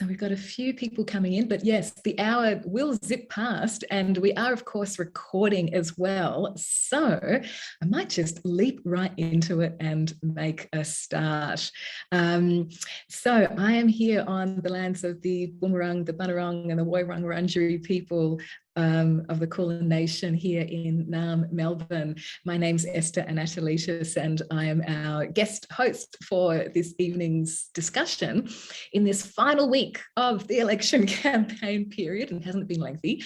So we've got a few people coming in, but yes, the hour will zip past, and we are, of course, recording as well. So I might just leap right into it and make a start. So I am here on the lands of the Boonwurrung, the Bunurong and the Woiwurrung people of the Kulin Nation here in Naarm, Melbourne. My name's Esther Anatolitis, and I am our guest host for this evening's discussion in this final week of the election campaign period, and hasn't been lengthy.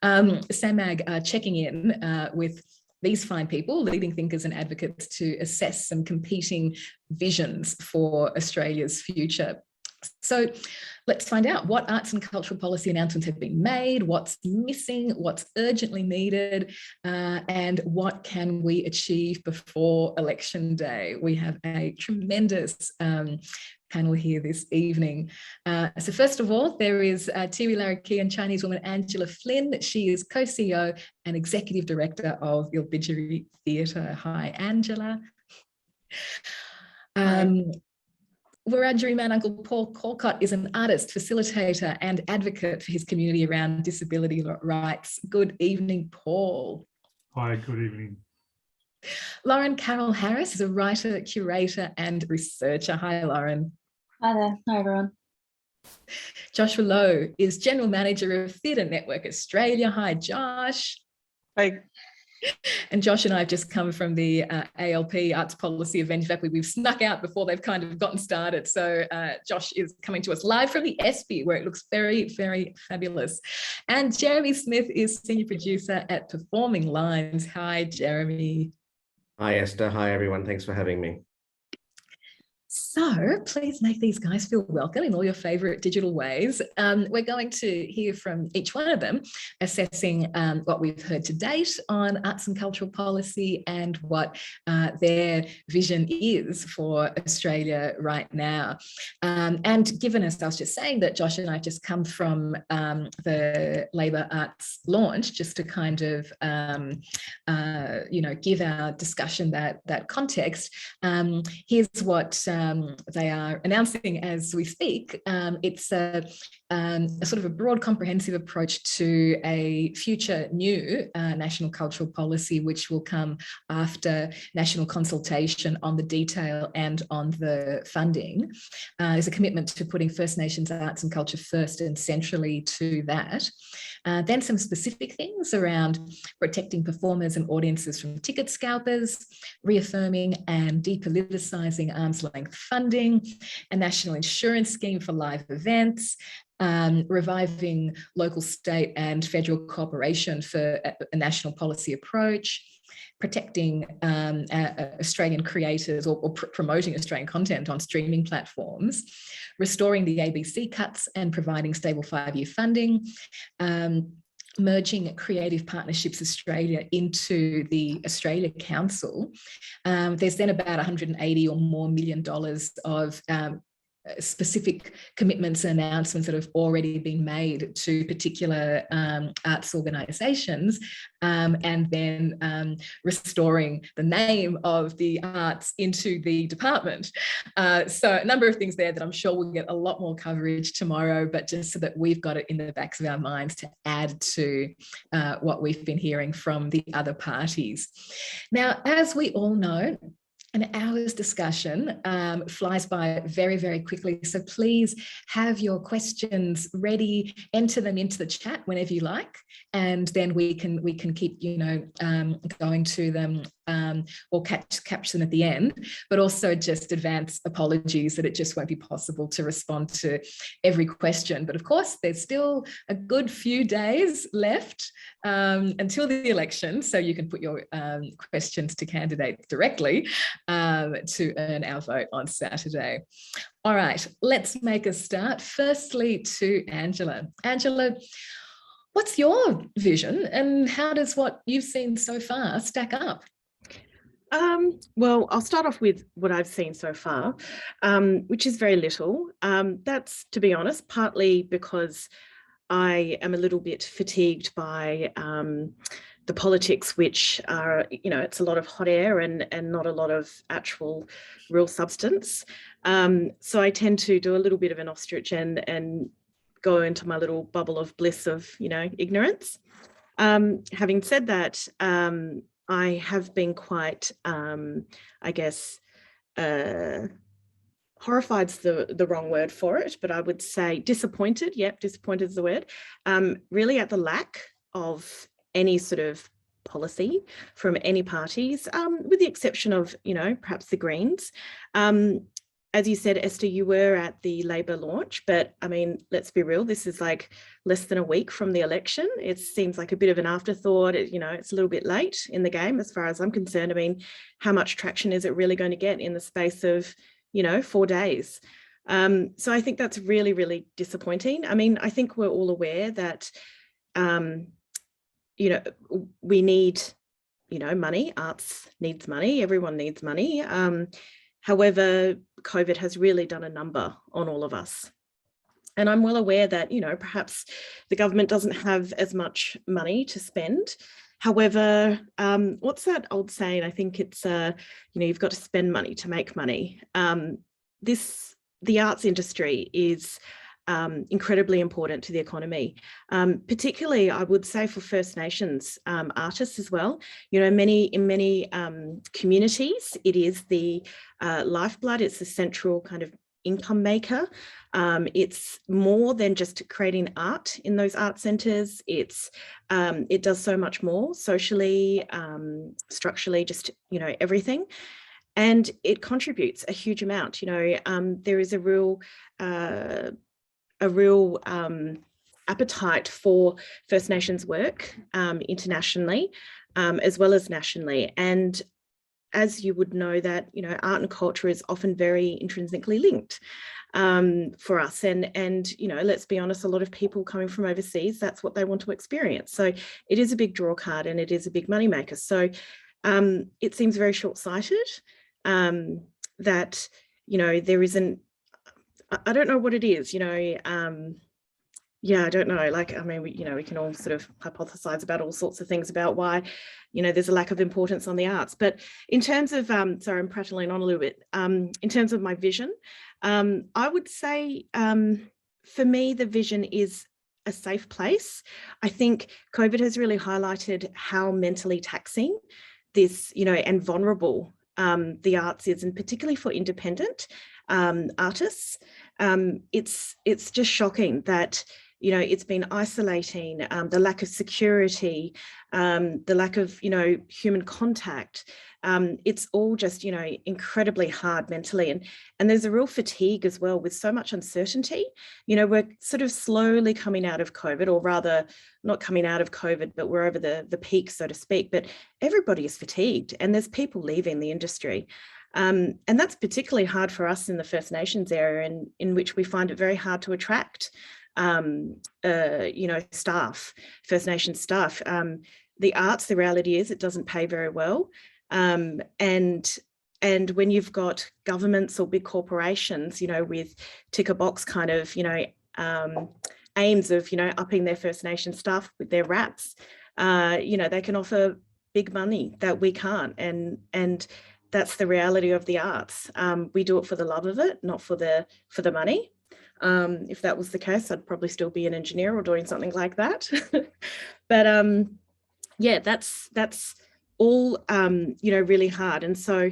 SAMAG are checking in with these fine people, leading thinkers and advocates, to assess some competing visions for Australia's future. So let's find out what arts and cultural policy announcements have been made, what's missing, what's urgently needed, and what can we achieve before election day. We have a tremendous panel here this evening. So first of all, there is Tiwi Larrakia and Chinese woman Angela Flynn. She is co-CEO and executive director of Ilbijerri Theatre. Hi, Angela. Wiradjuri man Uncle Paul Callcott is an artist, facilitator and advocate for his community around disability rights. Good evening, Paul. Hi, good evening. Lauren Carroll Harris is a writer, curator and researcher. Hi, Lauren. Hi there. Hi, everyone. Joshua Lowe is General Manager of Theatre Network Australia. Hi, Josh. Hi. And Josh and I have just come from the ALP Arts Policy event. In fact, we've snuck out before they've kind of gotten started. So Josh is coming to us live from the ESPY, where it looks very, very fabulous. And Jeremy Smith is Senior Producer at Performing Lines. Hi, Jeremy. Hi, Esther. Hi, everyone. Thanks for having me. So please make these guys feel welcome in all your favourite digital ways. We're going to hear from each one of them, assessing what we've heard to date on arts and cultural policy and what their vision is for Australia right now. And given us, I was just saying that Josh and I just come from the Labor Arts launch, just to kind of, give our discussion that context. Here's what they are announcing as we speak. It's a sort of a broad, comprehensive approach to a future new national cultural policy, which will come after national consultation on the detail and on the funding. There's a commitment to putting First Nations arts and culture first and centrally to that. Then some specific things around protecting performers and audiences from ticket scalpers, reaffirming and depoliticising arm's length funding, a national insurance scheme for live events, reviving local, state and federal cooperation for a national policy approach, protecting Australian creators or promoting Australian content on streaming platforms, restoring the ABC cuts and providing stable 5-year funding, merging Creative Partnerships Australia into the Australia Council. There's then about $180 or more million of specific commitments and announcements that have already been made to particular arts organisations, and then restoring the name of the arts into the department. So a number of things there that I'm sure we'll get a lot more coverage tomorrow, but just so that we've got it in the backs of our minds to add to what we've been hearing from the other parties. Now, as we all know, an hour's discussion flies by very, very quickly. So please have your questions ready, enter them into the chat whenever you like, and then we can keep, going to them or catch them at the end, but also just advance apologies that it just won't be possible to respond to every question. But of course, there's still a good few days left until the election, so you can put your questions to candidates directly to earn our vote on Saturday. All right, let's make a start. Firstly, to Angela. Angela, what's your vision and how does what you've seen so far stack up? Well, I'll start off with what I've seen so far, which is very little. That's, to be honest, partly because I am a little bit fatigued by the politics, which are, it's a lot of hot air and not a lot of actual real substance. So I tend to do a little bit of an ostrich and go into my little bubble of bliss of, ignorance. Having said that, I have been quite, horrified's the wrong word for it, but I would say disappointed. Yep, disappointed is the word. Really at the lack of any sort of policy from any parties, with the exception of, perhaps the Greens. As you said, Esther, you were at the Labor launch, but I mean, let's be real, this is like less than a week from the election. It seems like a bit of an afterthought. It's a little bit late in the game as far as I'm concerned. I mean, how much traction is it really going to get in the space of, 4 days? So I think that's really, really disappointing. I mean, I think we're all aware that, we need, money. Arts needs money. Everyone needs money. However, COVID has really done a number on all of us. And I'm well aware that, perhaps the government doesn't have as much money to spend. However, what's that old saying? I think it's, you've got to spend money to make money. The arts industry is incredibly important to the economy, particularly I would say for First Nations artists as well. In many communities, it is the lifeblood. It's the central kind of income maker. It's more than just creating art in those art centres. It does so much more socially, structurally, just everything. And it contributes a huge amount. There is a real appetite for First Nations work internationally, as well as nationally. And as you would know that, art and culture is often very intrinsically linked for us. And let's be honest, a lot of people coming from overseas, that's what they want to experience. So it is a big draw card and it is a big moneymaker. So it seems very short-sighted that, there isn't, I don't know what it is, I don't know. Like, I mean, we can all sort of hypothesize about all sorts of things about why, there's a lack of importance on the arts. But in terms of, sorry, I'm prattling on a little bit. In terms of my vision, I would say, for me, the vision is a safe place. I think COVID has really highlighted how mentally taxing this, and vulnerable the arts is, and particularly for independent artists. It's just shocking that, it's been isolating, the lack of security, the lack of, human contact. It's all just, incredibly hard mentally. And there's a real fatigue as well with so much uncertainty. We're sort of slowly coming out of COVID, or rather not coming out of COVID, but we're over the peak, so to speak. But everybody is fatigued and there's people leaving the industry. And that's particularly hard for us in the First Nations area, in which we find it very hard to attract staff, First Nations staff. The arts, the reality is it doesn't pay very well. And when you've got governments or big corporations, with ticker box kind of, aims of, upping their First Nation staff with their raps, they can offer big money that we can't. And that's the reality of the arts. We do it for the love of it, not for the money. If that was the case, I'd probably still be an engineer or doing something like that. But yeah, that's all, really hard. And so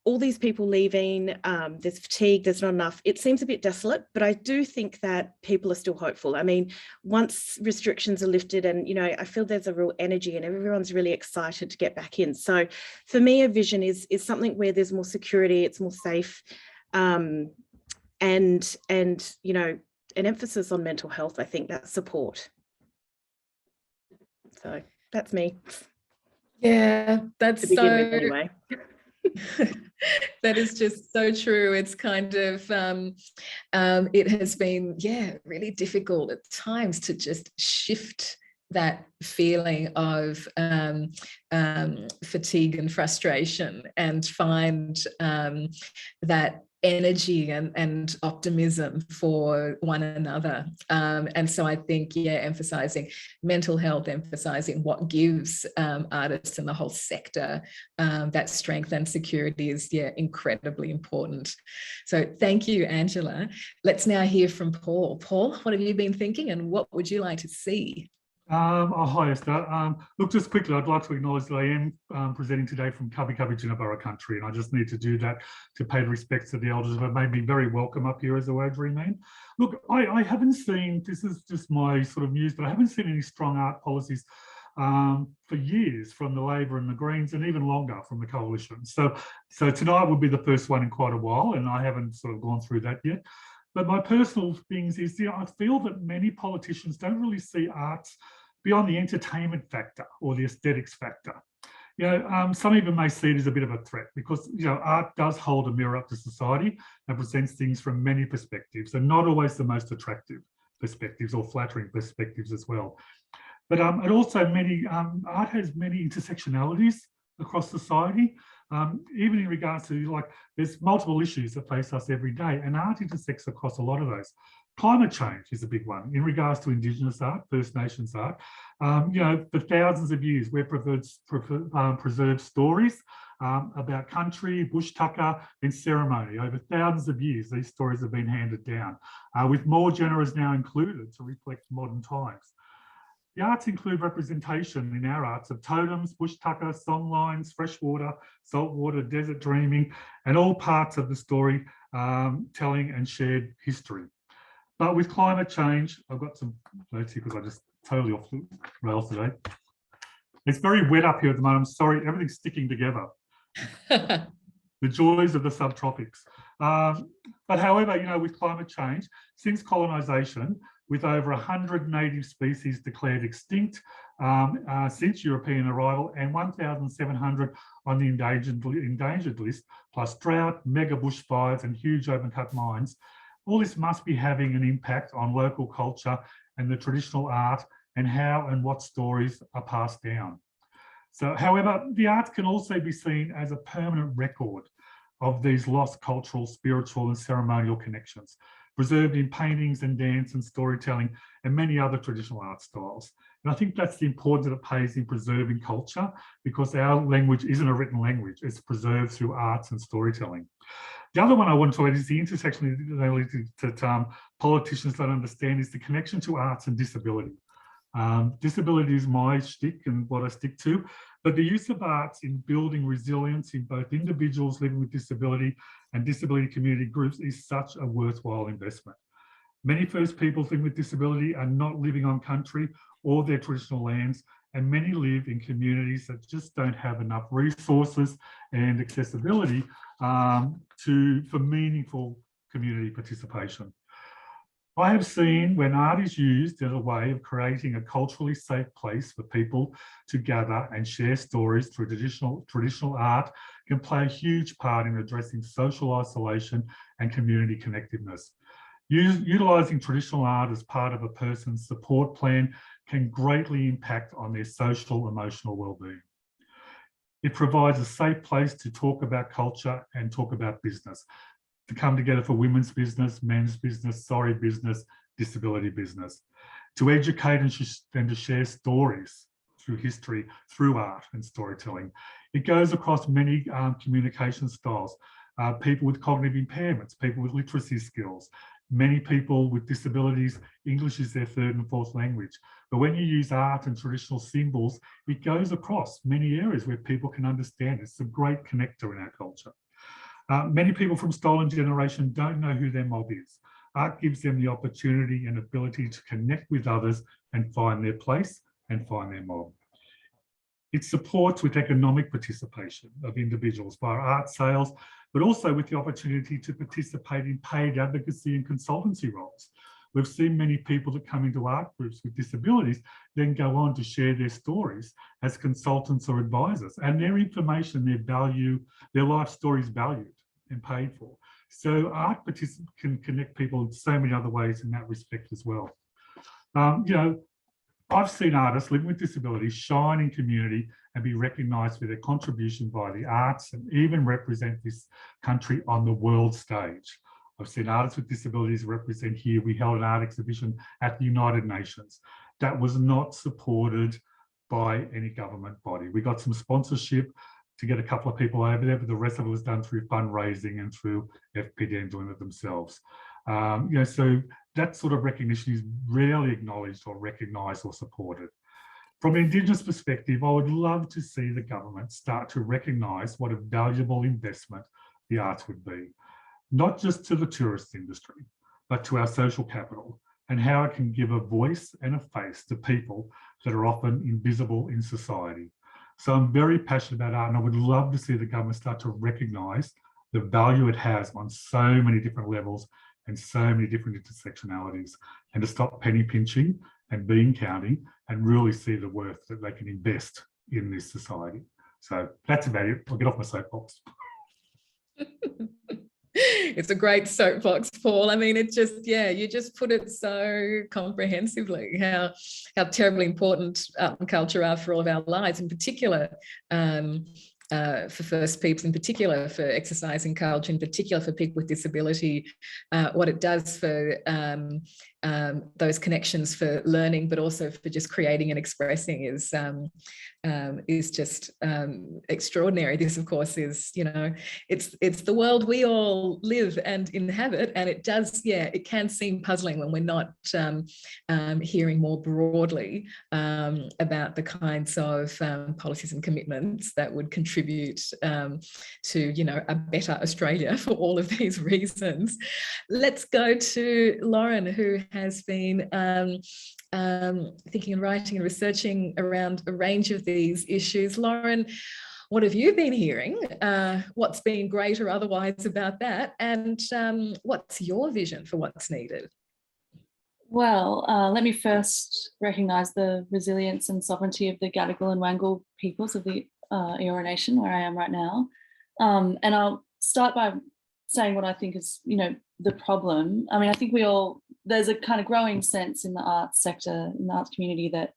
all these people leaving, there's fatigue, there's not enough. It seems a bit desolate, but I do think that people are still hopeful. I mean, once restrictions are lifted and, I feel there's a real energy and everyone's really excited to get back in. So for me, a vision is something where there's more security, it's more safe, and an emphasis on mental health. I think that support. So that's me. Yeah, that's to begin with anyway. That is just so true. It's kind of, it has been, really difficult at times to just shift that feeling of fatigue and frustration, and find that energy and optimism for one another. And so I think, yeah, emphasizing mental health, emphasizing what gives artists and the whole sector that strength and security is, yeah, incredibly important. So thank you, Angela. Let's now hear from Paul. Paul, what have you been thinking and what would you like to see? Hi, Esther. Look, just quickly, I'd like to acknowledge that I am presenting today from Kabi Jinnaburra country, and I just need to do that to pay the respects to the elders who have made me very welcome up here as a Wiradjuri man. Look, I haven't seen, this is just my sort of news, but I haven't seen any strong art policies for years from the Labor and the Greens, and even longer from the Coalition. So tonight would be the first one in quite a while, and I haven't sort of gone through that yet. But my personal things is, I feel that many politicians don't really see arts beyond the entertainment factor or the aesthetics factor. Some even may see it as a bit of a threat because, art does hold a mirror up to society and presents things from many perspectives, and not always the most attractive perspectives or flattering perspectives as well. But it also art has many intersectionalities across society. Even in regards to, there's multiple issues that face us every day, and art intersects across a lot of those. Climate change is a big one in regards to Indigenous art, First Nations art. For thousands of years, we've preserved stories about country, bush tucker, and ceremony. Over thousands of years, these stories have been handed down, with more genres now included to reflect modern times. The arts include representation in our arts of totems, bush tucker, songlines, freshwater, saltwater, desert dreaming, and all parts of the story telling and shared history. But with climate change, I've got some notes here because I just totally off the rails today. It's very wet up here at the moment. I'm sorry, everything's sticking together. The joys of the subtropics. But however, with climate change, since colonisation, with over 100 native species declared extinct since European arrival and 1,700 on the endangered list, plus drought, mega bushfires and huge open-cut mines, all this must be having an impact on local culture and the traditional art and how and what stories are passed down. So, however, the arts can also be seen as a permanent record of these lost cultural, spiritual and ceremonial connections, preserved in paintings and dance and storytelling and many other traditional art styles. And I think that's the importance that it plays in preserving culture, because our language isn't a written language, it's preserved through arts and storytelling. The other one I want to talk about is the intersectionality that politicians don't understand is the connection to arts and disability. Disability is my shtick and what I stick to, but the use of arts in building resilience in both individuals living with disability and disability community groups is such a worthwhile investment. Many First Peoples living with disability are not living on country or their traditional lands, and many live in communities that just don't have enough resources and accessibility for meaningful community participation. I have seen when art is used as a way of creating a culturally safe place for people to gather and share stories through traditional art can play a huge part in addressing social isolation and community connectiveness. Utilising traditional art as part of a person's support plan can greatly impact on their social, emotional well-being. It provides a safe place to talk about culture and talk about business, to come together for women's business, men's business, sorry business, disability business, to educate and to share stories through history, through art and storytelling. It goes across many communication styles, people with cognitive impairments, people with literacy skills, many people with disabilities, English is their third and fourth language. But when you use art and traditional symbols, it goes across many areas where people can understand. It's a great connector in our culture. Many people from Stolen Generation don't know who their mob is. Art gives them the opportunity and ability to connect with others and find their place and find their mob. It supports with economic participation of individuals via art sales, but also with the opportunity to participate in paid advocacy and consultancy roles. We've seen many people that come into art groups with disabilities then go on to share their stories as consultants or advisors, and their information, their value, their life story is valued and paid for. So art can connect people in so many other ways in that respect as well. I've seen artists living with disabilities shine in community and be recognised for their contribution by the arts and even represent this country on the world stage. I've seen artists with disabilities represent here. We held an art exhibition at the United Nations that was not supported by any government body. We got some sponsorship to get a couple of people over there, but the rest of it was done through fundraising and through FPDN doing it themselves. So that sort of recognition is rarely acknowledged or recognised or supported. From an Indigenous perspective, I would love to see the government start to recognise what a valuable investment the arts would be, not just to the tourist industry, but to our social capital, and how it can give a voice and a face to people that are often invisible in society. So I'm very passionate about art, and I would love to see the government start to recognise the value it has on so many different levels and so many different intersectionalities, and to stop penny pinching and bean counting and really see the worth that they can invest in this society. So that's about it. I'll get off my soapbox. It's a great soapbox, Paul. I mean, it just, you just put it so comprehensively, how terribly important art and culture are for all of our lives, in particular for First Peoples, in particular for exercising culture, in particular for people with disability, what it does for those connections for learning, but also for just creating and expressing is just extraordinary. This, of course, is, it's the world we all live and inhabit, and it does, it can seem puzzling when we're not hearing more broadly about the kinds of policies and commitments that would contribute to, a better Australia for all of these reasons. Let's go to Lauren, who has been thinking and writing and researching around a range of these issues. Lauren, what have you been hearing? What's been great or otherwise about that? And what's your vision for what's needed? Well, let me first recognise the resilience and sovereignty of the Gadigal and Wangal peoples of the Eora Nation, where I am right now. And I'll start by saying what I think is, the problem. I mean, I think there's a kind of growing sense in the arts sector, in the arts community, that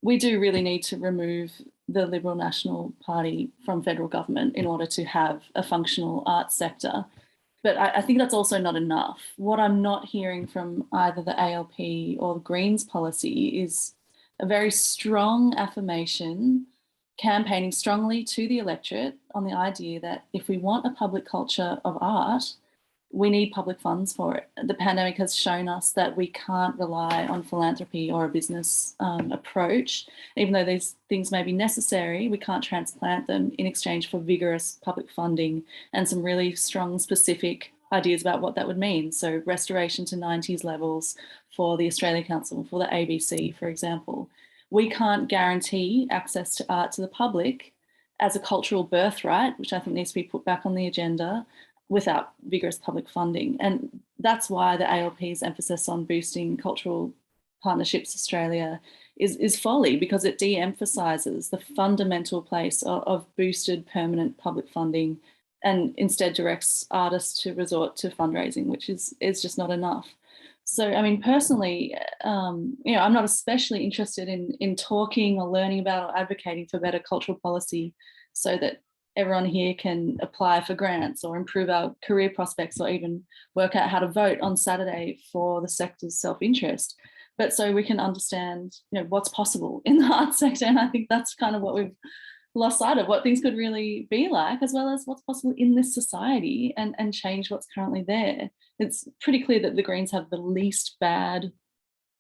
we do really need to remove the Liberal National Party from federal government in order to have a functional arts sector. But I think that's also not enough. What I'm not hearing from either the ALP or the Greens policy is a very strong affirmation, campaigning strongly to the electorate on the idea that if we want a public culture of art, we need public funds for it. The pandemic has shown us that we can't rely on philanthropy or a business approach. Even though these things may be necessary, we can't transplant them in exchange for vigorous public funding and some really strong specific ideas about what that would mean. So restoration to 90s levels for the Australia Council, for the ABC, for example. We can't guarantee access to art to the public as a cultural birthright, which I think needs to be put back on the agenda, without vigorous public funding. And that's why the ALP's emphasis on boosting Cultural Partnerships Australia is folly, because it de-emphasises the fundamental place of boosted permanent public funding and instead directs artists to resort to fundraising, which is just not enough. So, I mean, personally, I'm not especially interested in talking or learning about or advocating for better cultural policy so that everyone here can apply for grants or improve our career prospects or even work out how to vote on Saturday for the sector's self-interest. But so we can understand, what's possible in the arts sector. And I think that's kind of what we've lost sight of, what things could really be like, as well as what's possible in this society and change what's currently there. It's pretty clear that the Greens have the least bad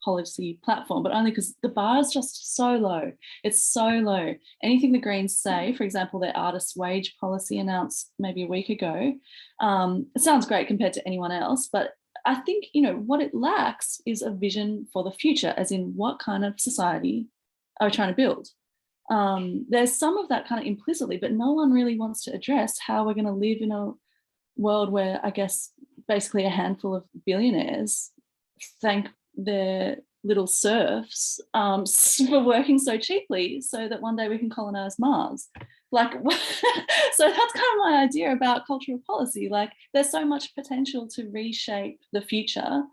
policy platform, but only because the bar is just so low. It's so low. Anything the Greens say, for example, their artist wage policy announced maybe a week ago, it sounds great compared to anyone else, but I think, what it lacks is a vision for the future, as in what kind of society are we trying to build? There's some of that kind of implicitly, but no one really wants to address how we're going to live in a world where, I guess, basically a handful of billionaires thank their little serfs for working so cheaply so that one day we can colonize Mars. Like, so that's kind of my idea about cultural policy. Like, there's so much potential to reshape the future,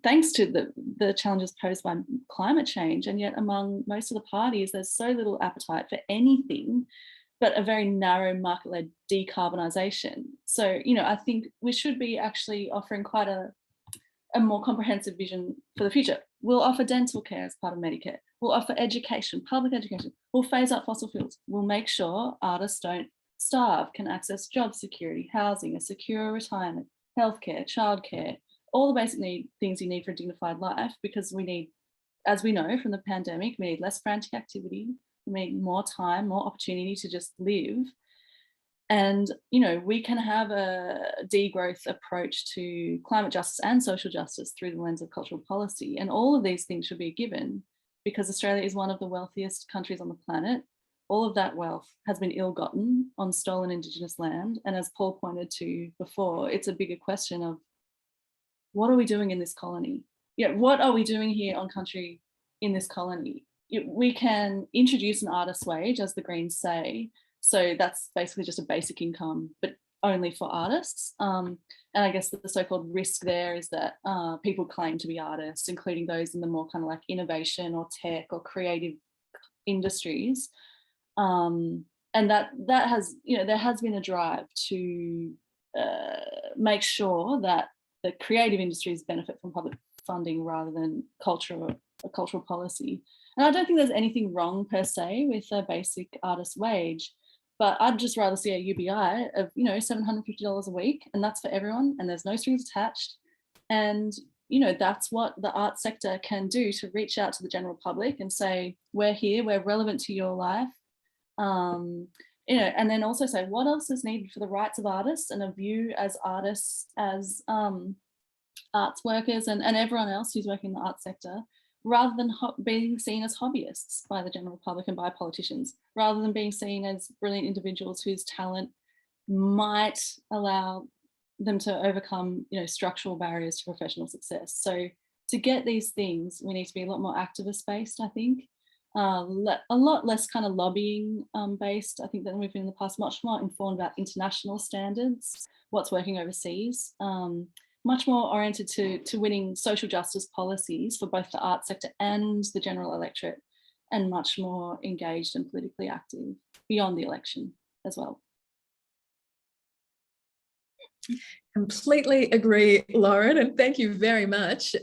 thanks to the challenges posed by climate change. And yet among most of the parties, there's so little appetite for anything but a very narrow market-led decarbonisation. So, you know, I think we should be actually offering quite a more comprehensive vision for the future. We'll offer dental care as part of Medicare. We'll offer education, public education. We'll phase out fossil fuels. We'll make sure artists don't starve, can access job security, housing, a secure retirement, healthcare, childcare, all the basic things you need for a dignified life, because we need, as we know from the pandemic, we need less frantic activity. We need more time, more opportunity to just live. And, you know, we can have a degrowth approach to climate justice and social justice through the lens of cultural policy. And all of these things should be a given, because Australia is one of the wealthiest countries on the planet. All of that wealth has been ill-gotten on stolen Indigenous land. And as Paul pointed to before, it's a bigger question of, what are we doing in this colony? Yeah, what are we doing here on country in this colony? We can introduce an artist's wage, as the Greens say. So that's basically just a basic income, but only for artists. And I guess the so-called risk there is that people claim to be artists, including those in the more kind of like innovation or tech or creative industries. And that has, you know, there has been a drive to make sure that the creative industries benefit from public funding rather than cultural policy. And I don't think there's anything wrong per se with a basic artist wage, but I'd just rather see a UBI of, you know, $750 a week, and that's for everyone, and there's no strings attached. And, you know, that's what the art sector can do to reach out to the general public and say, we're here, we're relevant to your life. You know, and then also say what else is needed for the rights of artists and a view as artists, as arts workers and everyone else who's working in the arts sector, rather than being seen as hobbyists by the general public and by politicians, rather than being seen as brilliant individuals whose talent might allow them to overcome, you know, structural barriers to professional success. So to get these things, we need to be a lot more activist based, I think, a lot less kind of lobbying based, I think, than we've been in the past, much more informed about international standards, what's working overseas, much more oriented to winning social justice policies for both the art sector and the general electorate, and much more engaged and politically active beyond the election as well. Completely agree, Lauren, and thank you very much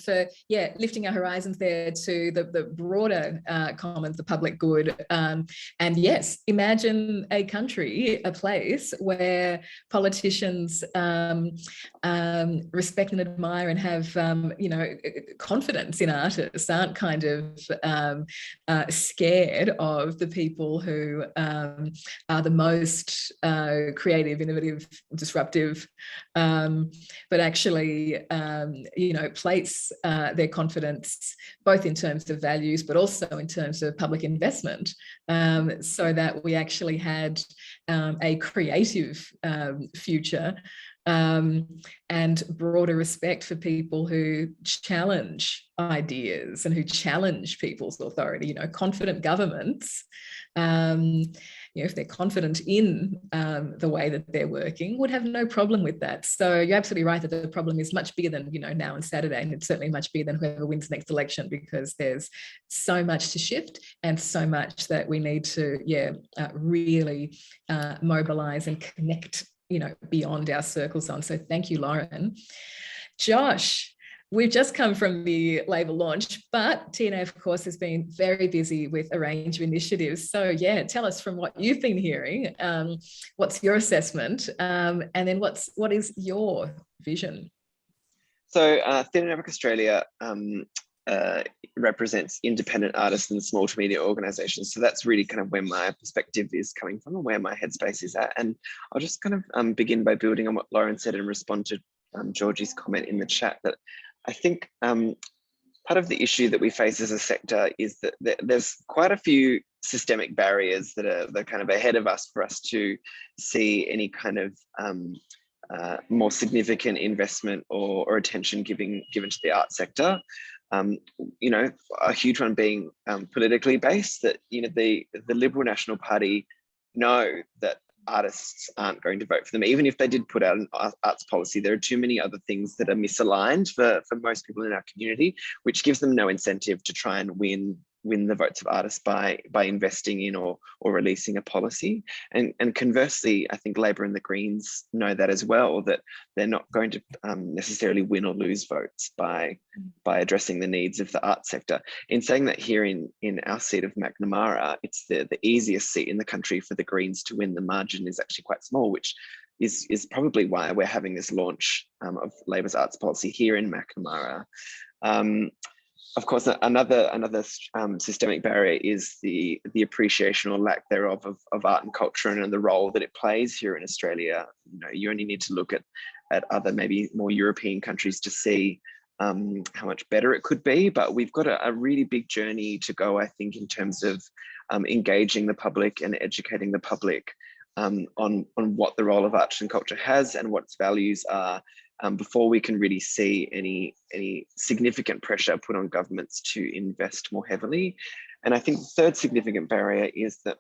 for lifting our horizons there to the broader commons, the public good. And yes, imagine a country, a place where politicians respect and admire and have you know, confidence in artists, aren't kind of scared of the people who are the most creative, innovative, disruptive, but actually, you know, place their confidence both in terms of values, but also in terms of public investment, so that we actually had a creative future and broader respect for people who challenge ideas and who challenge people's authority. You know, confident governments, you know, if they're confident in the way that they're working, would have no problem with that. So you're absolutely right that the problem is much bigger than, you know, now and Saturday, and it's certainly much bigger than whoever wins the next election, because there's so much to shift and so much that we need to, really mobilize and connect, you know, beyond our circles on. So thank you, Lauren. Josh, we've just come from the label launch, but TNA, of course, has been very busy with a range of initiatives. So tell us from what you've been hearing, what's your assessment, and then what is your vision? So Thin Network Australia represents independent artists and small to medium organisations. So that's really kind of where my perspective is coming from and where my headspace is at. And I'll just kind of begin by building on what Lauren said and respond to Georgie's comment in the chat, that I think part of the issue that we face as a sector is that there's quite a few systemic barriers that are kind of ahead of us for us to see any kind of more significant investment or attention given to the art sector. You know, a huge one being politically based, that, you know, the Liberal National Party know that artists aren't going to vote for them. Even if they did put out an arts policy, there are too many other things that are misaligned for most people in our community, which gives them no incentive to try and win the votes of artists by investing in or releasing a policy. And conversely, I think Labor and the Greens know that as well, that they're not going to necessarily win or lose votes by addressing the needs of the arts sector. In saying that, here in our seat of Macnamara, it's the easiest seat in the country for the Greens to win. The margin is actually quite small, which is probably why we're having this launch of Labor's arts policy here in Macnamara. Of course, another systemic barrier is the appreciation or lack thereof of art and culture and the role that it plays here in Australia. You know, you only need to look at other maybe more European countries to see how much better it could be. But we've got a really big journey to go, I think, in terms of engaging the public and educating the public on what the role of arts and culture has and what its values are. Before we can really see any significant pressure put on governments to invest more heavily. And I think the third significant barrier is that,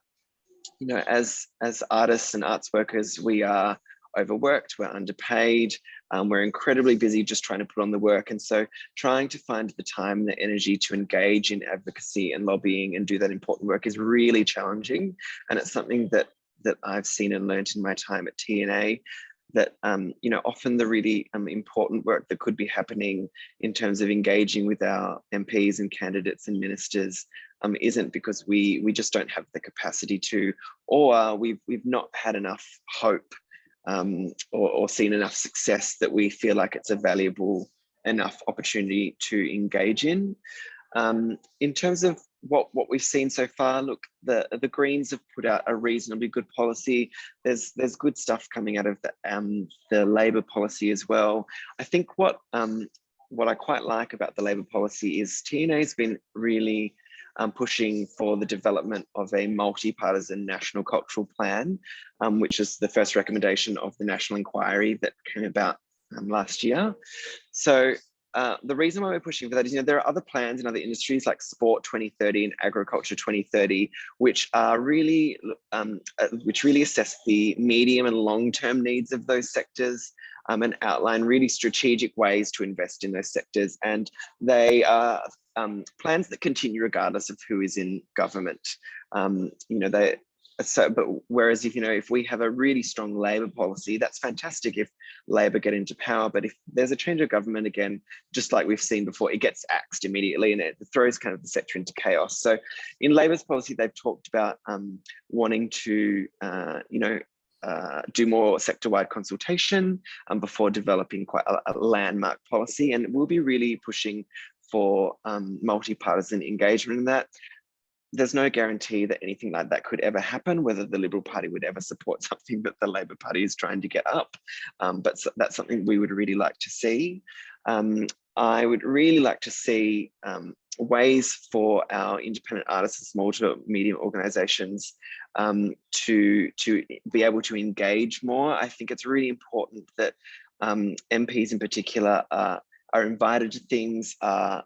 you know, as artists and arts workers, we are overworked, we're underpaid, we're incredibly busy just trying to put on the work. And so trying to find the time and the energy to engage in advocacy and lobbying and do that important work is really challenging. And it's something that I've seen and learned in my time at TNA, that you know, often the really important work that could be happening in terms of engaging with our MPs and candidates and ministers isn't, because we just don't have the capacity to, or we've not had enough hope or seen enough success that we feel like it's a valuable enough opportunity to engage in. In terms of what we've seen so far, look, the Greens have put out a reasonably good policy. There's good stuff coming out of the Labor policy as well. I think what I quite like about the Labor policy is TNA's been really pushing for the development of a multi-partisan national cultural plan, which is the first recommendation of the National Inquiry that came about last year. So the reason why we're pushing for that is, you know, there are other plans in other industries like Sport 2030 and Agriculture 2030, which are really, which really assess the medium and long-term needs of those sectors and outline really strategic ways to invest in those sectors. And they are plans that continue regardless of who is in government. You know, but whereas if we have a really strong Labor policy, that's fantastic if Labor get into power. But if there's a change of government again, just like we've seen before, it gets axed immediately and it throws kind of the sector into chaos. So in Labor's policy, they've talked about wanting to, do more sector-wide consultation before developing quite a landmark policy. And we'll be really pushing for multi-partisan engagement in that. There's no guarantee that anything like that could ever happen, whether the Liberal Party would ever support something that the Labor Party is trying to get up. But that's something we would really like to see. I would really like to see ways for our independent artists and small to medium organisations to be able to engage more. I think it's really important that MPs in particular are invited to things, are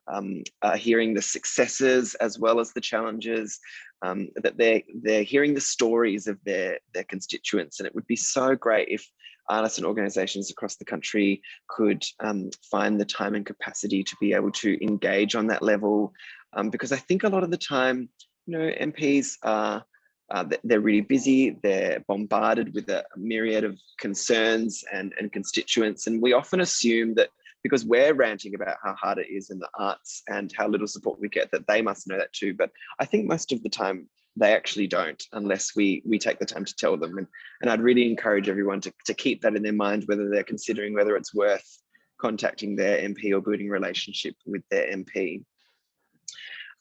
hearing the successes as well as the challenges, that they're hearing the stories of their constituents. And it would be so great if artists and organisations across the country could find the time and capacity to be able to engage on that level. Because I think a lot of the time, MPs are they're really busy, they're bombarded with a myriad of concerns and constituents. And we often assume that because we're ranting about how hard it is in the arts and how little support we get, that they must know that too. But I think most of the time they actually don't, unless we take the time to tell them. And I'd really encourage everyone to keep that in their mind, whether they're considering whether it's worth contacting their MP or building a relationship with their MP.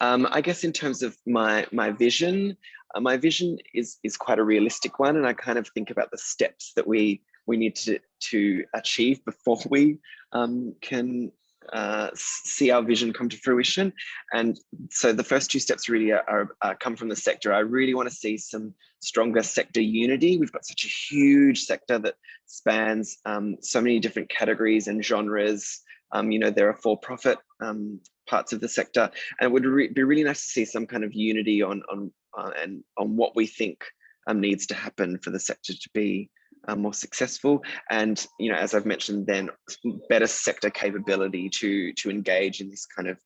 I guess in terms of my vision, my vision is quite a realistic one. And I kind of think about the steps that we need to achieve before we can see our vision come to fruition. And so the first two steps really are come from the sector. I really want to see some stronger sector unity. We've got such a huge sector that spans so many different categories and genres. There are for-profit parts of the sector, and it would be really nice to see some kind of unity on what we think needs to happen for the sector to be more successful. And, as I've mentioned, then better sector capability to engage in this kind of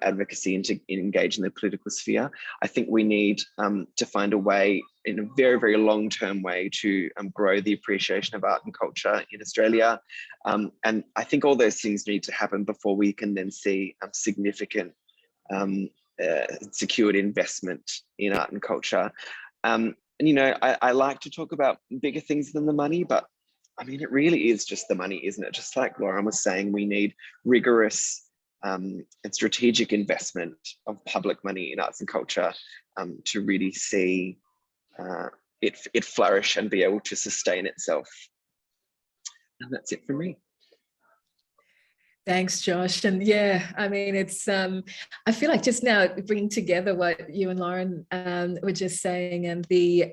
advocacy and to engage in the political sphere. I think we need to find a way, in a very, very long-term way, to grow the appreciation of art and culture in Australia. And I think all those things need to happen before we can then see significant secured investment in art and culture. And, I like to talk about bigger things than the money, but I mean, it really is just the money, isn't it? Just like Lauren was saying, we need rigorous and strategic investment of public money in arts and culture to really see it flourish and be able to sustain itself. And that's it for me. Thanks, Josh. And yeah, I mean, it's, I feel like just now bringing together what you and Lauren were just saying, and the,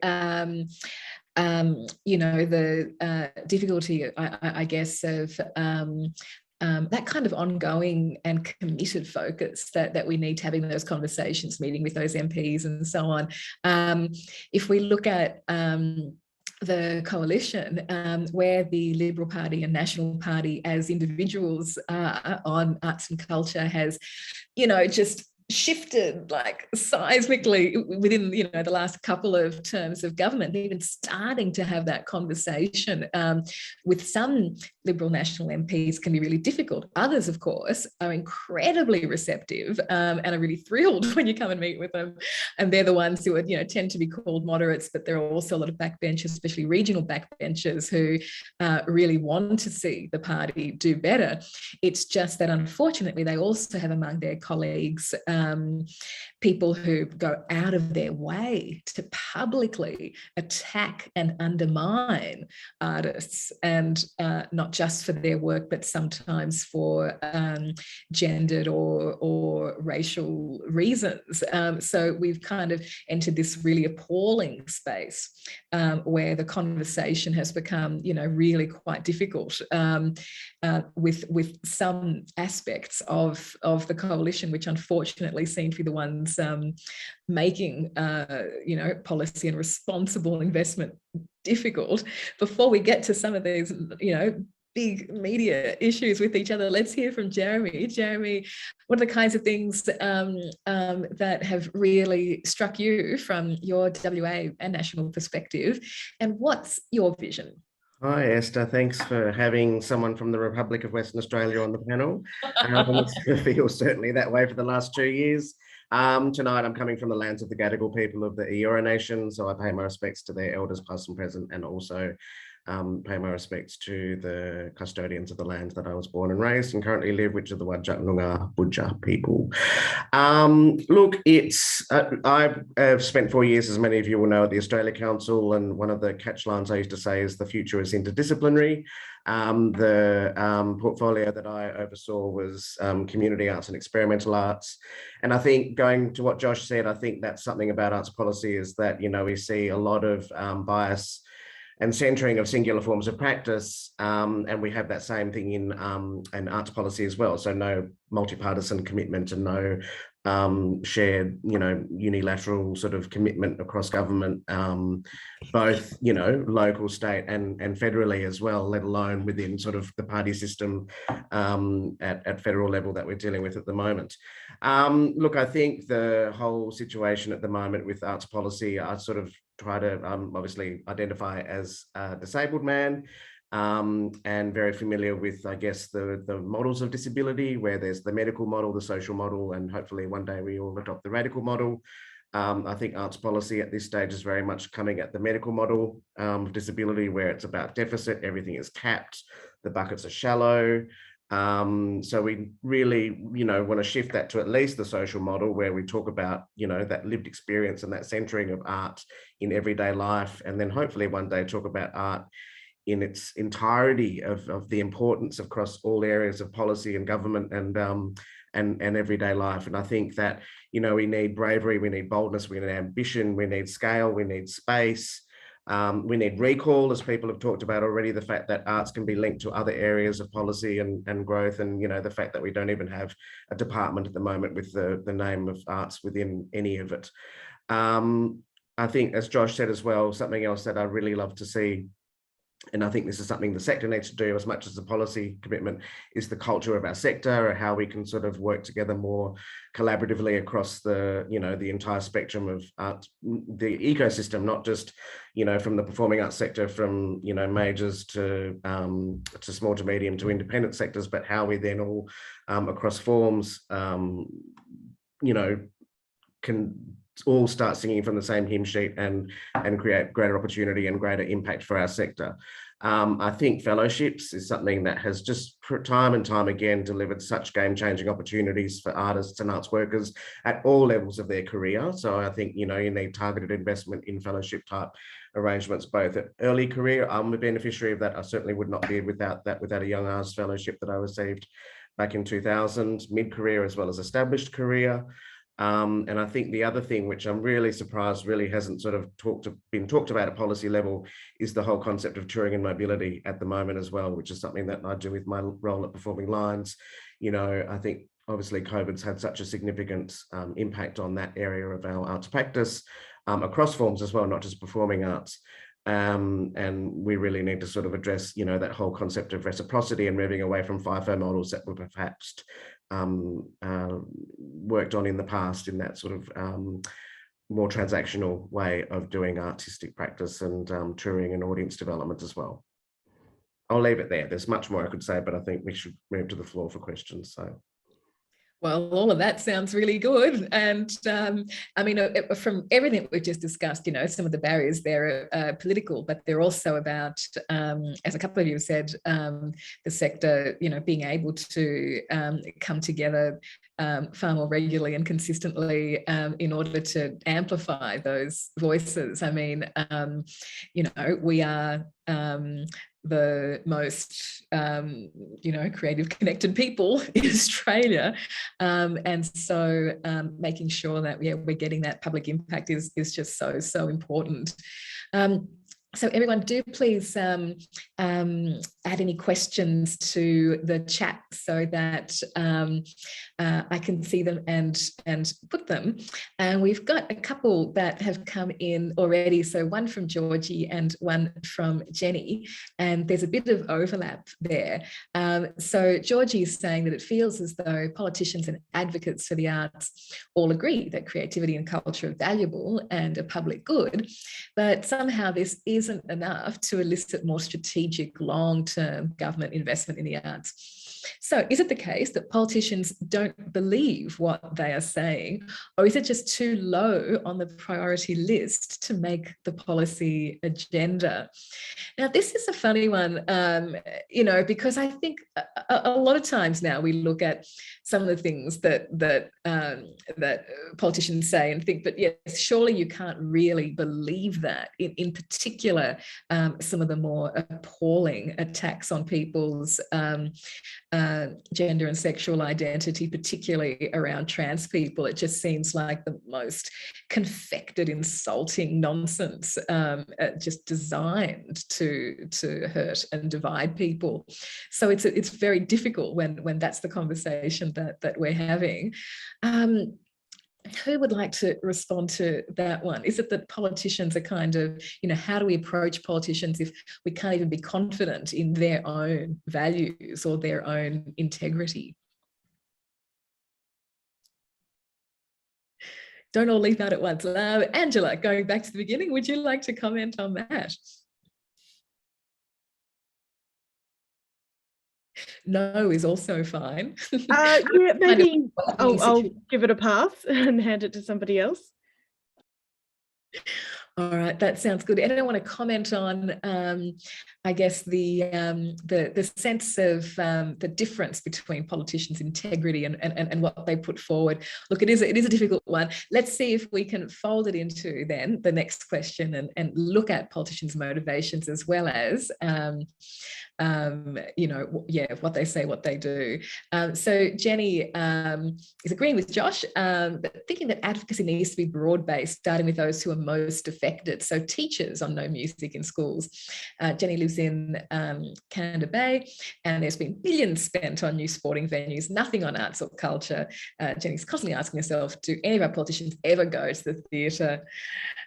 the difficulty, I guess, of that kind of ongoing and committed focus that we need to having those conversations, meeting with those MPs and so on. If we look at the coalition, where the Liberal Party and National Party as individuals on arts and culture has, just shifted like seismically within the last couple of terms of government, even starting to have that conversation with some Liberal National MPs can be really difficult. Others, of course, are incredibly receptive and are really thrilled when you come and meet with them, and they're the ones who are, tend to be called moderates, but there are also a lot of backbenchers, especially regional backbenchers, who really want to see the party do better. It's just that unfortunately they also have among their colleagues people who go out of their way to publicly attack and undermine artists, and not just for their work, but sometimes for gendered or racial reasons. So we've kind of entered this really appalling space where the conversation has become, really quite difficult with some aspects of the coalition, which unfortunately seem to be the ones making policy and responsible investment difficult. Before we get to some of these big media issues with each other, let's hear from Jeremy. Jeremy, what are the kinds of things that have really struck you from your WA and national perspective, and what's your vision? Hi, Esther. Thanks for having someone from the Republic of Western Australia on the panel. It feels certainly that way for the last 2 years. Tonight, I'm coming from the lands of the Gadigal people of the Eora Nation, so I pay my respects to their elders, past and present, and also pay my respects to the custodians of the land that I was born and raised and currently live, which are the Whadjuk Noongar Budja people. Look, I've spent 4 years, as many of you will know, at the Australia Council, and one of the catch lines I used to say is the future is interdisciplinary. The portfolio that I oversaw was community arts and experimental arts. And I think, going to what Josh said, I think that's something about arts policy is that, we see a lot of bias and centering of singular forms of practice, and we have that same thing in arts policy as well. So no multi-partisan commitment and no shared, unilateral sort of commitment across government, both, local, state and federally as well, let alone within sort of the party system at federal level that we're dealing with at the moment. Look, I think the whole situation at the moment with arts policy, I sort of try to obviously identify as a disabled man, and very familiar with, I guess, the models of disability, where there's the medical model, the social model, and hopefully one day we all adopt the radical model. I think arts policy at this stage is very much coming at the medical model of disability, where it's about deficit, everything is capped, the buckets are shallow. So we really, want to shift that to at least the social model, where we talk about, that lived experience and that centering of art in everyday life, and then hopefully one day talk about art in its entirety of the importance across all areas of policy and government and everyday life. And I think that, we need bravery, we need boldness, we need ambition, we need scale, we need space. We need recall, as people have talked about already, the fact that arts can be linked to other areas of policy and growth, and the fact that we don't even have a department at the moment with the name of arts within any of it. I think, as Josh said as well, something else that I really love to see, and I think this is something the sector needs to do as much as the policy commitment, is the culture of our sector, or how we can sort of work together more collaboratively across the, the entire spectrum of art, the ecosystem, not just, from the performing arts sector, from, majors to small to medium to independent sectors, but how we then all across forms, can all start singing from the same hymn sheet and create greater opportunity and greater impact for our sector. I think fellowships is something that has just time and time again delivered such game-changing opportunities for artists and arts workers at all levels of their career. So I think, you need targeted investment in fellowship type arrangements, both at early career. I'm a beneficiary of that. I certainly would not be without a young artist fellowship that I received back in 2000, mid-career as well as established career. And I think the other thing, which I'm really surprised really hasn't sort of been talked about at policy level, is the whole concept of touring and mobility at the moment as well, which is something that I do with my role at Performing Lines. I think obviously COVID's had such a significant impact on that area of our arts practice across forms as well, not just performing arts. And we really need to sort of address, that whole concept of reciprocity and moving away from FIFO models that were perhaps worked on in the past in that sort of more transactional way of doing artistic practice and touring and audience development as well. I'll leave it there. There's much more I could say, but I think we should move to the floor for questions. So. Well, all of that sounds really good. And I mean, from everything we've just discussed, some of the barriers there are political, but they're also about, as a couple of you have said, the sector, being able to come together far more regularly and consistently in order to amplify those voices. I mean, we are the most creative, connected people in Australia, and so making sure that we're getting that public impact is just so important. So everyone, do please add any questions to the chat so that I can see them and put them. And we've got a couple that have come in already. So one from Georgie and one from Jenny, and there's a bit of overlap there. So Georgie is saying that it feels as though politicians and advocates for the arts all agree that creativity and culture are valuable and a public good, but somehow this isn't enough to elicit more strategic long-term government investment in the arts. So is it the case that politicians don't believe what they are saying, or is it just too low on the priority list to make the policy agenda? Now, this is a funny one, because I think a lot of times now we look at some of the things that politicians say and think, but yes, surely you can't really believe that. In particular, some of the more appalling attacks on people's gender and sexual identity, particularly around trans people. It just seems like the most confected, insulting nonsense, just designed to hurt and divide people. So it's very difficult when that's the conversation that we're having. Who would like to respond to that one? Is it that politicians are kind of, how do we approach politicians if we can't even be confident in their own values or their own integrity? Don't all leap out at once. Angela, going back to the beginning, would you like to comment on that? No is also fine. Yeah, maybe I'll give it a pass and hand it to somebody else. All right, that sounds good. And I want to comment on, I guess, the sense of the difference between politicians' integrity and what they put forward. Look, it is a difficult one. Let's see if we can fold it into then the next question and look at politicians' motivations as well as what they say, what they do. So Jenny is agreeing with Josh, but thinking that advocacy needs to be broad-based, starting with those who are most affected. So teachers on no music in schools. Jenny lives lives in Canada Bay, and there's been billions spent on new sporting venues, nothing on arts or culture. Jenny's constantly asking herself, do any of our politicians ever go to the theatre,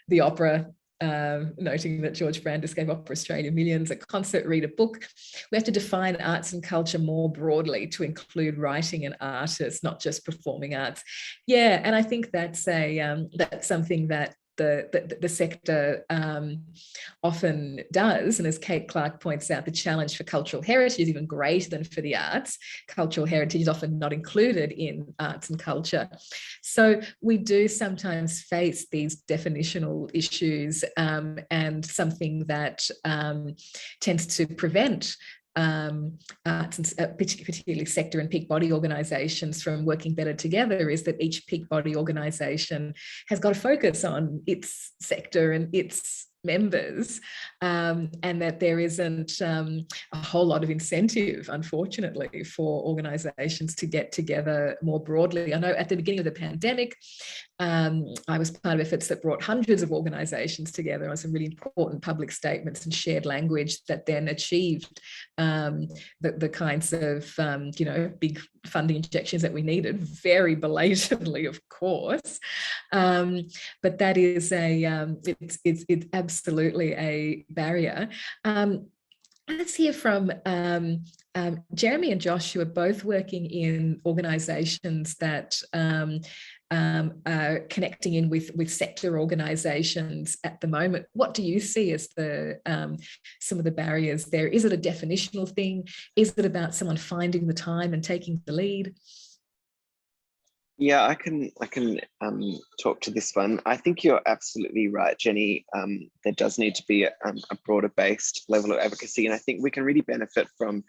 the opera, noting that George Brandis gave Opera Australia millions, a concert, read a book. We have to define arts and culture more broadly to include writing and artists, not just performing arts. Yeah, and I think that's that's something that the sector often does. And as Kate Clark points out, the challenge for cultural heritage is even greater than for the arts. Cultural heritage is often not included in arts and culture. So we do sometimes face these definitional issues, and something that tends to prevent arts and particularly sector and peak body organisations from working better together is that each peak body organisation has got to focus on its sector and its members, and that there isn't a whole lot of incentive, unfortunately, for organisations to get together more broadly. I know at the beginning of the pandemic, I was part of efforts that brought hundreds of organisations together on some really important public statements and shared language that then achieved the kinds of big funding injections that we needed, very belatedly, of course. But that is it's absolutely a barrier. Let's hear from Jeremy and Joshua, both working in organisations that are connecting in with sector organisations at the moment. What do you see as some of the barriers there? Is it a definitional thing? Is it about someone finding the time and taking the lead? Yeah, I can talk to this one. I think you're absolutely right, Jenny. There does need to be a broader based level of advocacy, and I think we can really benefit from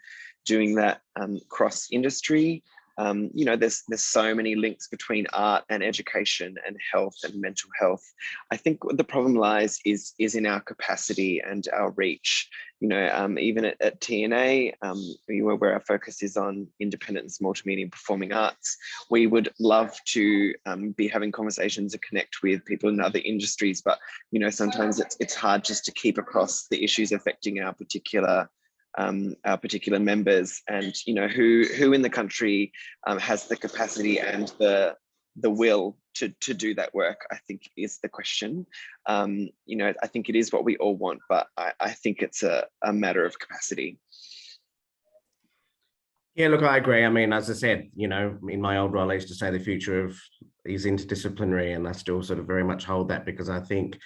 doing that cross industry. There's so many links between art and education and health and mental health. I think the problem lies is in our capacity and our reach. Even at TNA, where our focus is on independent and small to medium performing arts, we would love to be having conversations and connect with people in other industries, but sometimes it's hard just to keep across the issues affecting our particular members, and who in the country has the capacity and the will to do that work, I think is the question. I think it is what we all want, but I think it's a matter of capacity. Yeah, look, I agree. I mean, as I said, in my old role, I used to say the future is interdisciplinary, and I still sort of very much hold that, because I think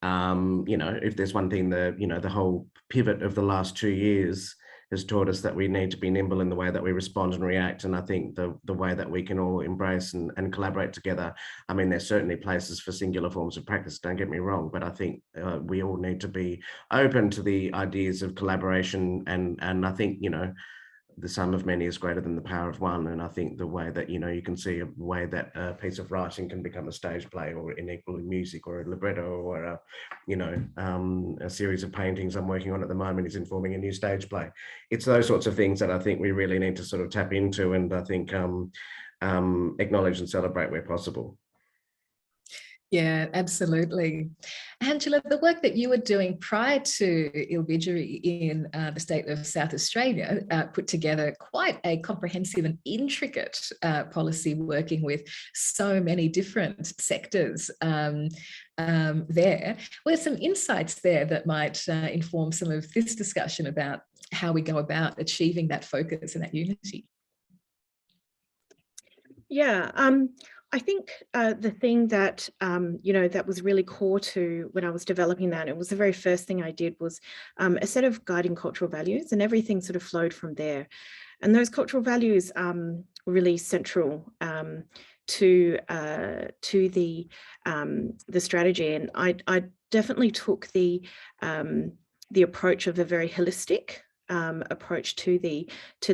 if there's one thing, the whole pivot of the last 2 years has taught us that we need to be nimble in the way that we respond and react. And I think the way that we can all embrace and collaborate together, I mean, there's certainly places for singular forms of practice, don't get me wrong, but I think we all need to be open to the ideas of collaboration. And I think, the sum of many is greater than the power of one. And I think the way that, you can see a way that a piece of writing can become a stage play, or in equally music, or a libretto, or a series of paintings I'm working on at the moment is informing a new stage play. It's those sorts of things that I think we really need to sort of tap into, and I think acknowledge and celebrate where possible. Yeah, absolutely. Angela, the work that you were doing prior to Ilbijerri in the state of South Australia put together quite a comprehensive and intricate policy, working with so many different sectors there. Were some insights there that might inform some of this discussion about how we go about achieving that focus and that unity? Yeah, I think the thing that, that was really core to when I was developing that, it was the very first thing I did, was a set of guiding cultural values, and everything sort of flowed from there. And those cultural values were really central to the strategy. And I definitely took the approach of a very holistic approach to the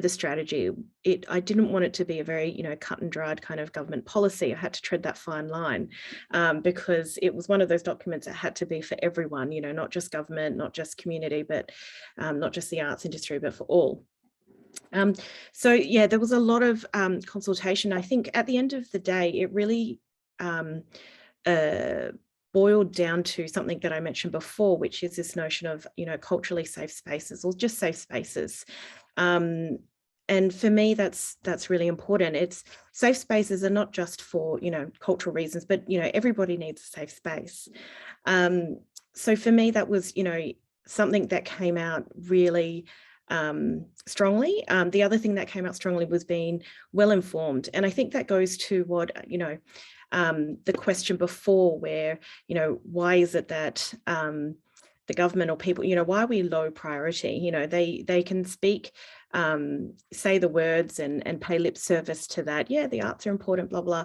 strategy. I didn't want it to be a very cut and dried kind of government policy. I had to tread that fine line because it was one of those documents that had to be for everyone, not just government, not just community, but not just the arts industry, but for all. So yeah, there was a lot of consultation. I think at the end of the day, it really boiled down to something that I mentioned before, which is this notion of, culturally safe spaces, or just safe spaces. And for me, that's really important. It's safe spaces are not just for, cultural reasons, but, everybody needs a safe space. So for me, that was, something that came out really strongly. The other thing that came out strongly was being well informed. And I think that goes to what, the question before, where, why is it that the government or people, why are we low priority? They can speak, say the words and pay lip service to that. Yeah, the arts are important, blah, blah.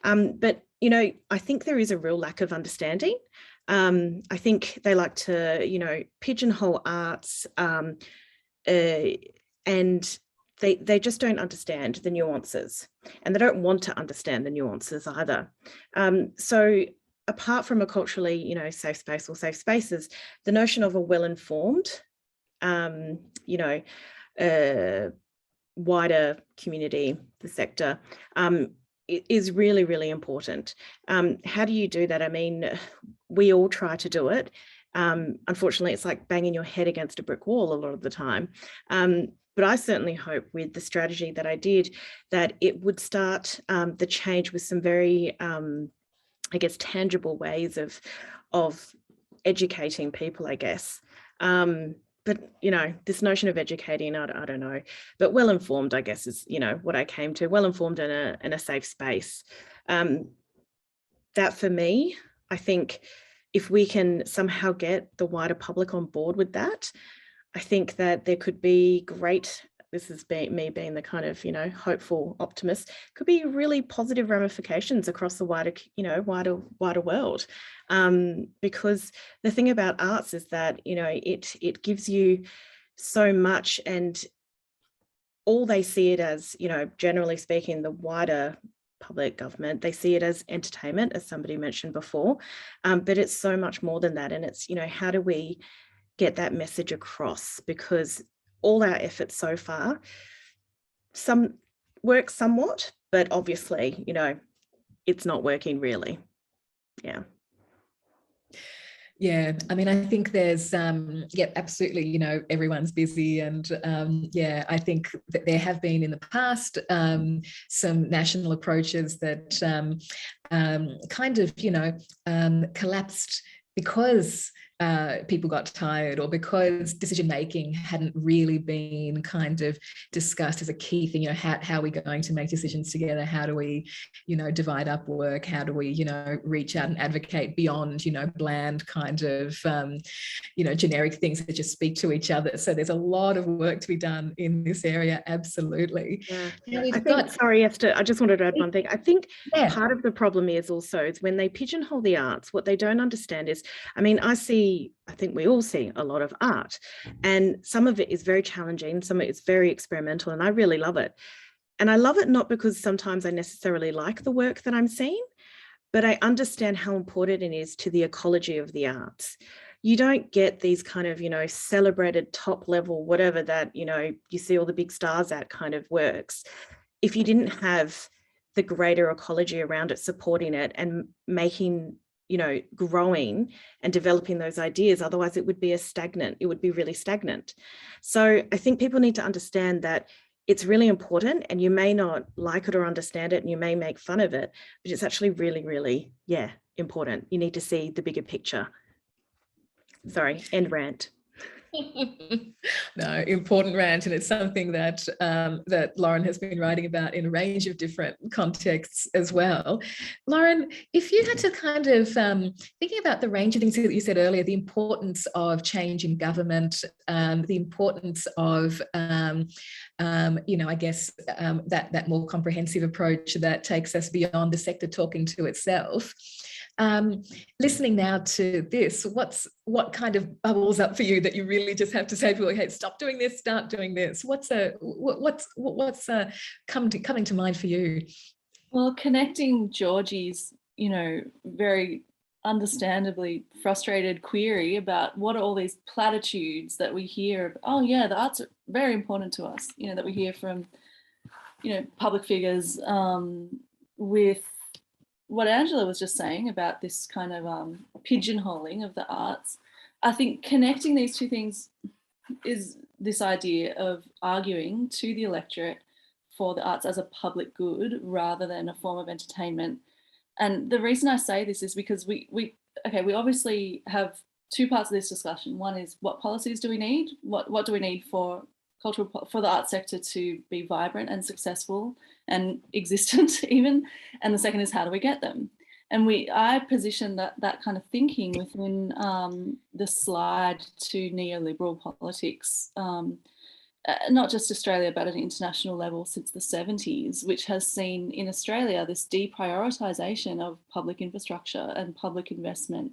But, I think there is a real lack of understanding. I think they like to, pigeonhole arts, and they just don't understand the nuances, and they don't want to understand the nuances either. So apart from a culturally, safe space or safe spaces, the notion of a well-informed, wider community, the sector, is really, really important. How do you do that? I mean, we all try to do it. Unfortunately, it's like banging your head against a brick wall a lot of the time. But I certainly hope with the strategy that I did, that it would start the change with some very, I guess, tangible ways of educating people, I guess. But, this notion of educating, I don't know, but well-informed, I guess, is, what I came to, well-informed in a safe space. That for me, I think if we can somehow get the wider public on board with that, I think that there could be great, this is me being the kind of, hopeful optimist, could be really positive ramifications across the wider, wider world. Because the thing about arts is that, it gives you so much, and all they see it as, generally speaking, the wider public government, they see it as entertainment, as somebody mentioned before, but it's so much more than that. And it's, how do we get that message across? Because all our efforts so far, some work somewhat, but obviously, it's not working really. Yeah. Yeah, I mean, I think there's, yeah, absolutely, everyone's busy, and yeah, I think that there have been in the past some national approaches that kind of, collapsed because people got tired, or because decision making hadn't really been kind of discussed as a key thing. How are we going to make decisions together? How do we, divide up work? How do we, reach out and advocate beyond, bland kind of, generic things that just speak to each other? So there's a lot of work to be done in this area. Absolutely. Yeah. Sorry, Esther, I just wanted to add one thing. I think part of the problem is when they pigeonhole the arts, what they don't understand is, I mean, I think we all see a lot of art, and some of it is very challenging, some of it is very experimental, and I really love it. And I love it not because sometimes I necessarily like the work that I'm seeing, but I understand how important it is to the ecology of the arts. You don't get these kind of, celebrated top level, whatever that, you see all the big stars at kind of works, if you didn't have the greater ecology around it, supporting it and making, growing and developing those ideas. Otherwise it would be it would be really stagnant. So I think people need to understand that it's really important, and you may not like it or understand it, and you may make fun of it, but it's actually really, really, important. You need to see the bigger picture. Sorry, end rant. No, important rant, and it's something that that Lauren has been writing about in a range of different contexts as well. Lauren, if you had to kind of thinking about the range of things that you said earlier, the importance of change in government, the importance of I guess that more comprehensive approach that takes us beyond the sector talking to itself. Listening now to this, what kind of bubbles up for you that you really just have to say to people, hey, stop doing this, start doing this? What's coming to mind for you? Well, connecting Georgie's, very understandably frustrated query about what are all these platitudes that we hear. Oh yeah, the arts are very important to us, that we hear from, public figures, with what Angela was just saying about this kind of pigeonholing of the arts, I think connecting these two things is this idea of arguing to the electorate for the arts as a public good rather than a form of entertainment. And the reason I say this is because we obviously have two parts of this discussion. One is, what policies do we need? What do we need for the arts sector to be vibrant and successful and existent even? And the second is, how do we get them? And I position that kind of thinking within the slide to neoliberal politics, not just Australia, but at an international level since the 70s, which has seen in Australia this deprioritisation of public infrastructure and public investment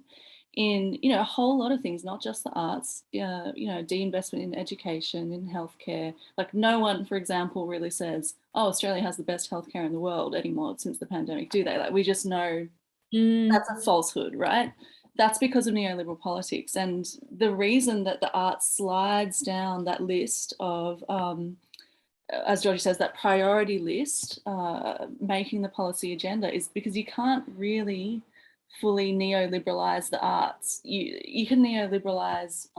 in, a whole lot of things, not just the arts, de-investment in education, in healthcare. Like, no one, for example, really says, oh, Australia has the best healthcare in the world anymore since the pandemic, do they? Like, we just know that's a falsehood, right? That's because of neoliberal politics. And the reason that the arts slides down that list of, as Georgie says, that priority list, making the policy agenda, is because you can't really fully neoliberalize the arts. You can neoliberalize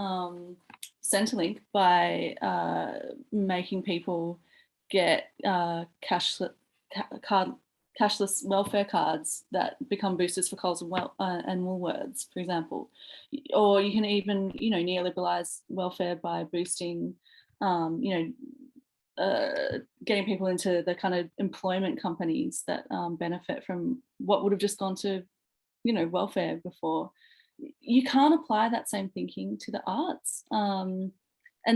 Centrelink by making people get cashless welfare cards that become boosters for Coles and Woolworths, for example. Or you can even, neoliberalize welfare by boosting, getting people into the kind of employment companies that benefit from what would have just gone to, welfare before. You can't apply that same thinking to the arts. And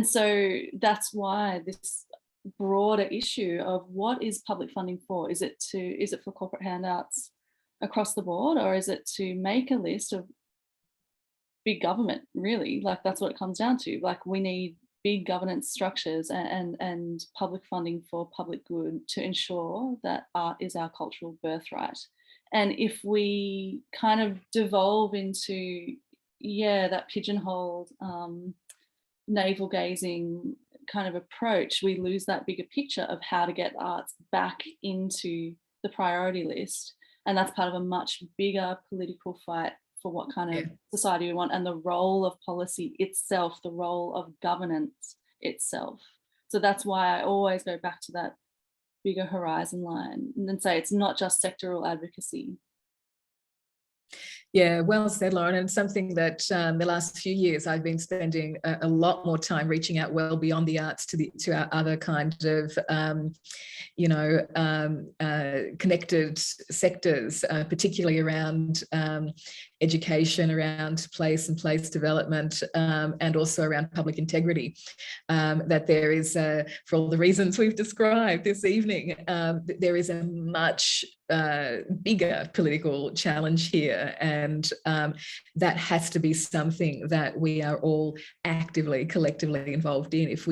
so that's why this broader issue of what is public funding for? Is it for corporate handouts across the board, or is it to make a list of big government, really? Like, that's what it comes down to. Like, we need big governance structures and public funding for public good to ensure that art is our cultural birthright. And if we kind of devolve into, that pigeonholed, navel-gazing kind of approach, we lose that bigger picture of how to get arts back into the priority list. And that's part of a much bigger political fight for what kind of society we want, and the role of policy itself, the role of governance itself. So that's why I always go back to that bigger horizon line and then say it's not just sectoral advocacy. Yeah, well said, Lauren. And something that the last few years I've been spending a lot more time reaching out well beyond the arts to our other kind of, connected sectors, particularly around education, around place and place development, and also around public integrity. That there is, for all the reasons we've described this evening, there is a much bigger political challenge here, and that has to be something that we are all actively, collectively involved in. If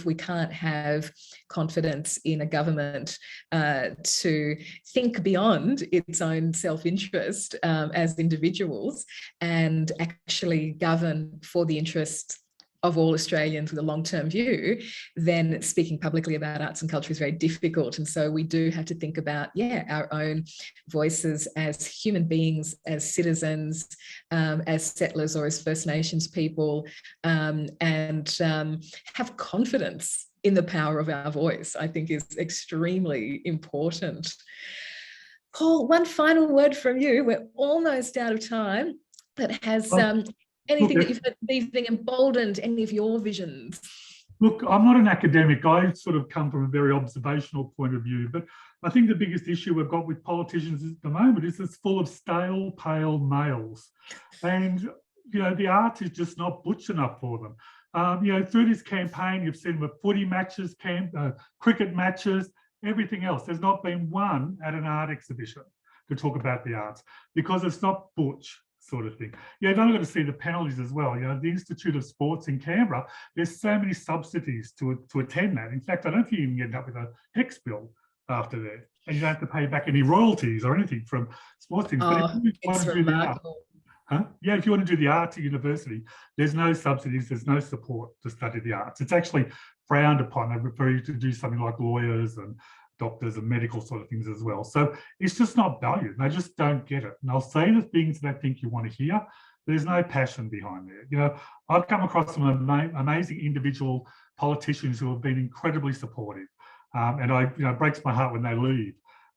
we can't have confidence in a government to think beyond its own self-interest as individuals and actually govern for the interests of all Australians with a long-term view, then speaking publicly about arts and culture is very difficult. And so we do have to think about, our own voices as human beings, as citizens, as settlers or as First Nations people, and have confidence in the power of our voice, I think is extremely important. Paul, one final word from you. We're almost out of time, but has anything that you've heard this evening emboldened any of your visions? Look, I'm not an academic. I sort of come from a very observational point of view, but I think the biggest issue we've got with politicians at the moment is it's full of stale, pale males. And, the art is just not butch enough for them. Through this campaign, you've seen with footy matches, cricket matches, everything else. There's not been one at an art exhibition to talk about the arts because it's not butch sort of thing. You've only got to see the penalties as well. The Institute of Sports in Canberra, there's so many subsidies to attend that. In fact, I don't think you can end up with a HECS bill after that. And you don't have to pay back any royalties or anything from sports things. But if you want to do the art, if you want to do the art at university, there's no subsidies, there's no support to study the arts. It's actually frowned upon. They prefer you to do something like lawyers and doctors and medical sort of things as well. So it's just not valued. They just don't get it. And they'll say the things they think you want to hear. There's no passion behind it. You know, I've come across some amazing individual politicians who have been incredibly supportive. And it breaks my heart when they leave.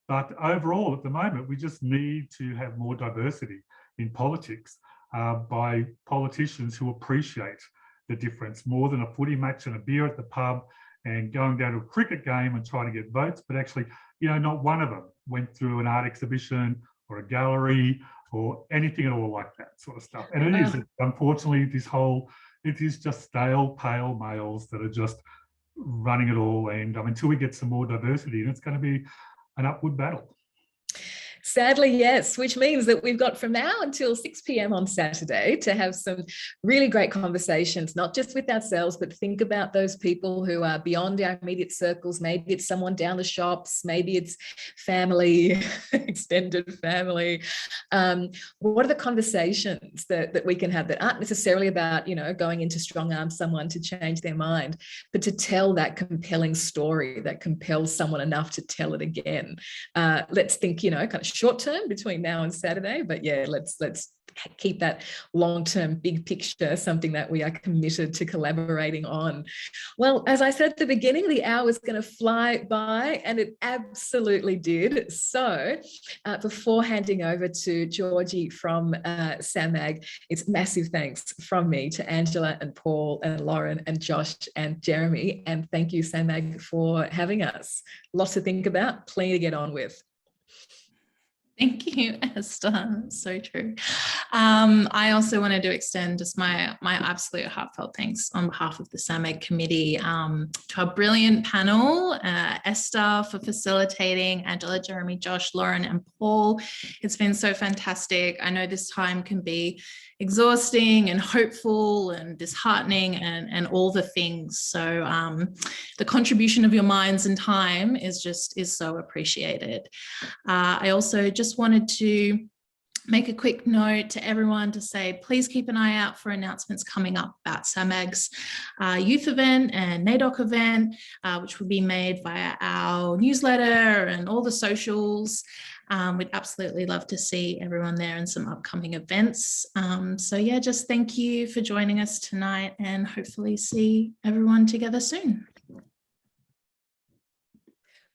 But overall, at the moment, we just need to have more diversity in politics by politicians who appreciate the difference more than a footy match and a beer at the pub and going down to a cricket game and trying to get votes. But actually, you know, not one of them went through an art exhibition or a gallery or anything at all like that sort of stuff. And it is, unfortunately, it is just stale, pale males that are just running it all. And until we get some more diversity, and it's going to be an upward battle. Sadly, yes, which means that we've got from now until 6 p.m. on Saturday to have some really great conversations, not just with ourselves, but think about those people who are beyond our immediate circles. Maybe it's someone down the shops, maybe it's family, extended family. What are the conversations that we can have that aren't necessarily about, you know, going into strong arm someone to change their mind, but to tell that compelling story that compels someone enough to tell it again. Let's think, you know, kind of short term between now and Saturday, but yeah, let's keep that long-term big picture something that we are committed to collaborating on. Well, as I said at the beginning, the hour was going to fly by, and it absolutely did. So before handing over to Georgie from SAMAG, it's massive thanks from me to Angela and Paul and Lauren and Josh and Jeremy, and thank you, SAMAG, for having us. Lots to think about, plenty to get on with. Thank you, Esther. So true. I also wanted to extend just my absolute heartfelt thanks on behalf of the SAMAG committee to our brilliant panel, Esther for facilitating, Angela, Jeremy, Josh, Lauren, and Paul. It's been so fantastic. I know this time can be exhausting and hopeful and disheartening and all the things. So the contribution of your minds and time is so appreciated. I also just wanted to make a quick note to everyone to say, please keep an eye out for announcements coming up about SAMAG's youth event and NAIDOC event, which will be made via our newsletter and all the socials. We'd absolutely love to see everyone there and some upcoming events. So yeah, just thank you for joining us tonight, and hopefully see everyone together soon.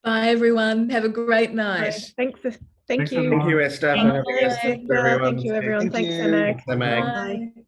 Bye, everyone. Have a great night. Thank you. Thank you, Esther. Thank you, Thank you, everyone. Thanks, SAMAG. SAMAG. Bye.